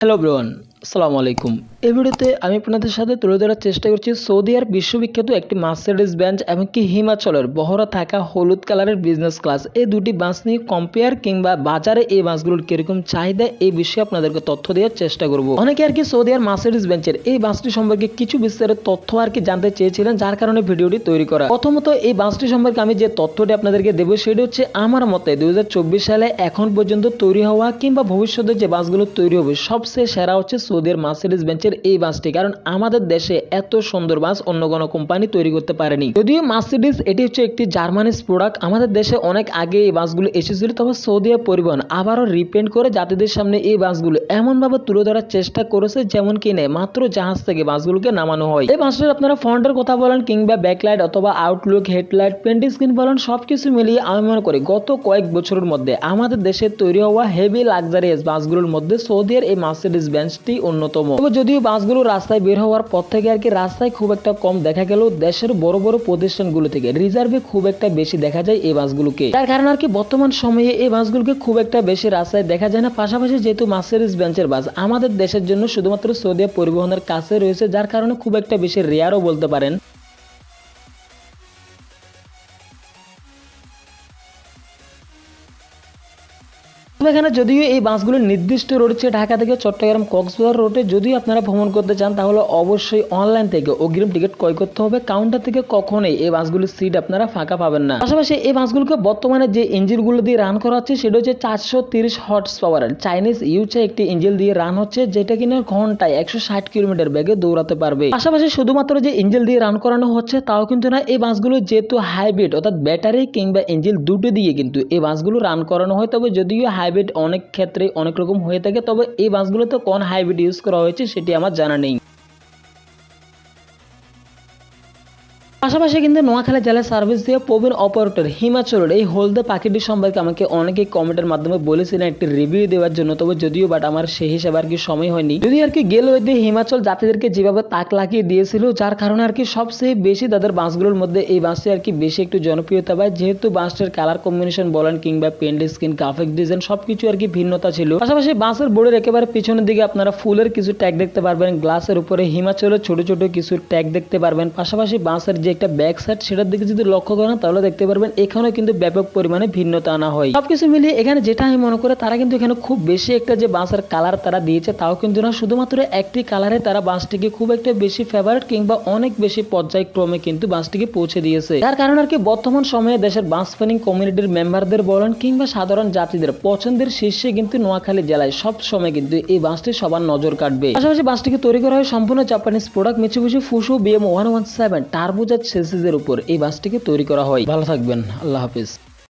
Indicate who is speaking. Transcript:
Speaker 1: Hello everyone, আসসালামু আলাইকুম। এই ভিডিওতে আমি আপনাদের সাথে তুলে ধরার চেষ্টা করছি সৌদি আরব বিশ্ববিখ্যাত একটি মার্সিডিজ বেঞ্জ এমনকি হিমাচলের বহরা থাকা হলুদ কালারের বিজনেস ক্লাস এই দুটি বাস নিয়ে কম্পেয়ার কিংবা বাজারে এই বাসগুলোর কিরকম চাহিদা এই বিষয়ে আপনাদেরকে তথ্য দেওয়ার চেষ্টা করব। অনেকে আর কি সৌদি আরব মার্সিডিজ বেঞ্জের এই বাসটি সম্পর্কে কিছু বিস্তারিত তথ্য আর কি জানতে চেয়েছিলেন, যার কারণে ভিডিওটি তৈরি করা। প্রথমত এই বাসটি সম্পর্কে আমি যে তথ্যটি আপনাদেরকে দেবো সেটি হচ্ছে আমার মতে 2024 সালে এখন পর্যন্ত তৈরি হওয়া কিংবা ভবিষ্যতে যে বাসগুলো তৈরি হবে সবচেয়ে সেরা হচ্ছে সৌদি আরব মার্সিডিজ বেঞ্জের এই বাসটি, কারণ আমাদের দেশে এত সুন্দর বাস অন্য কোনো কোম্পানি তৈরি করতে পারেনি। যদিও মার্সিডিজ এটি হচ্ছে একটি জার্মানিজ প্রোডাক্ট, আমাদের দেশে অনেক আগে এই বাসগুলো এসেছিল, তবে সৌদি আরব পরিবহন আবারও রিপেন্ট করে যাত্রীদের সামনে এই বাসগুলো এমনভাবে তুলে ধরার চেষ্টা করেছে যেমন কি নেই মাত্র জাহাজ থেকে বাসগুলোকে নামানো হয়। এই বাসটির আপনারা ফ্রন্টের কথা বলেন কিংবা ব্যাকলাইট অথবা আউটলুক, হেডলাইট, পেন্ট স্ক্রিন বলেন, সবকিছু মিলিয়ে আমি মনে করি গত কয়েক বছরের মধ্যে আমাদের দেশে তৈরি হওয়া হেভি লাক্সারিয়াস বাসগুলোর মধ্যে সৌদি আরব এই মার্সিডিজ বেঞ্জটি অন্যতম। তবে যদিও বাসগুলো রাস্তায় বের হওয়ার পর থেকে আর কি রাস্তায় খুব একটা কম দেখা গেল, দেশের বড় বড় প্রতিষ্ঠানগুলো থেকে রিজার্ভে খুব একটা বেশি দেখা যায় এই বাসগুলোকে। তার কারণ আর কি বর্তমান সময়ে এই বাসগুলোকে খুব একটা বেশি রাস্তায় দেখা যায় না। পাশাপাশি যেহেতু মার্সিডিজ বেঞ্জের বাস আমাদের দেশের জন্য শুধুমাত্র সৌদি আরব পরিবহনের কাছে রয়েছে, যার কারণে খুব একটা বেশি রেয়ারও বলতে পারেন। এখানে যদিও এই বাসগুলো নির্দিষ্ট রয়েছে ঢাকা থেকে চট্টগ্রাম কক্সবাজার রোডে, যদি আপনারা ভ্রমণ করতে চান তাহলে অবশ্যই অনলাইন থেকে অগ্রিম টিকিট ক্রয় করতে হবে। কাউন্টার থেকে কখনোই এই বাসগুলোর সিট আপনারা ফাঁকা পাবেন না। পাশাপাশি এই বাসগুলোকে বর্তমানে যে ইঞ্জিনগুলো দিয়ে রান করা হচ্ছে সেটা হচ্ছে 430 হর্স পাওয়ারের চাইনিজ ইউচে একটি ইঞ্জিন দিয়ে রান হচ্ছে, যেটা কিনা ঘন্টায় 160 কিলোমিটার বেগে দৌড়াতে পারবে। পাশাপাশি শুধুমাত্র যে ইঞ্জিন দিয়ে রান করানো হচ্ছে তাও কিন্তু না, এই বাসগুলো যেহেতু হাইব্রিড অর্থাৎ ব্যাটারি কিংবা ইঞ্জিন দুটো দিয়ে কিন্তু এই বাসগুলো রান করানো হয়। তবে যদিও হাইব্রিড অনেক ক্ষেত্রে অনেক রকম হয়ে থাকে, তবে এই বাসগুলোতে কোন হাইব্রিড ইউজ করা হয়েছে সেটি আমার জানা নেই। পাশাপাশি কিন্তু নোয়াখালী জেলায় সার্ভিস দিয়ে প্রবীণ অপারেটর হিমাচলের এই হলদে পাখিটি সম্পর্কে আমাকে অনেকেই কমেন্টের মাধ্যমে বলেছিলেন একটি রিভিউ দেওয়ার জন্য, তবে যদিও বাট আমার সেই হিসাবে আর কি সময় হয়নি। যদি আর কি গেল ওই দিয়ে হিমাচল যাত্রীদেরকে যেভাবে তাক লাগিয়ে দিয়েছিল, যার কারণে আর কি সবচেয়ে বেশি তাদের বাসগুলোর মধ্যে এই বাসটি আর কি বেশি একটু জনপ্রিয়তা পায়, যেহেতু বাসটির কালার কম্বিনেশন বলেন কিংবা পেন্ট স্ক্রিন, গ্রাফিক ডিজাইন সবকিছু আর কি ভিন্নতা ছিল। পাশাপাশি বাসের বোর্ডের একেবারে পিছনের দিকে আপনারা ফুলের কিছু ট্যাগ দেখতে পারবেন, গ্লাসের উপরে হিমাচলের ছোট ছোট কিছু ট্যাগ দেখতে পারবেন। পাশাপাশি বাসের যে একটা ব্যাক সাইড সেটার দিকে যদি লক্ষ্য করেন তাহলে দেখতে পারবেন এখানেও কিন্তু ব্যাপক পরিমাণে ভিন্নতা আনা হয়। সবকিছু মিলিয়ে এখানে যেটা আমি মনে করি তারা কিন্তু এখানে খুব বেশি একটা যে বাসের কালার তারা দিয়েছে তাও কিন্তু না, শুধুমাত্র একটি কালারে তারা বাসটিকে খুব একটা বেশি ফেভারিট কিংবা অনেক বেশি পর্যায়ক্রমে কিন্তু বাসটিকে পৌঁছে দিয়েছে। যার কারণে আর কি বর্তমান সময়ে দেশের বাস ফ্যানিং কমিউনিটির মেম্বারদের বলেন কিংবা সাধারণ যাত্রীদের পছন্দের শীর্ষে কিন্তু নোয়াখালী জেলায় সব সময় কিন্তু এই বাসটি সবার নজর কাটবে। পাশাপাশি বাসটিকে তৈরি করা হয় সম্পূর্ণ Japanese product Mitsubishi Fuso BM 117 turbojet চেসিসের উপর এই বাসটিকে তৈরি করা হয়। ভালো থাকবেন, আল্লাহ হাফিজ।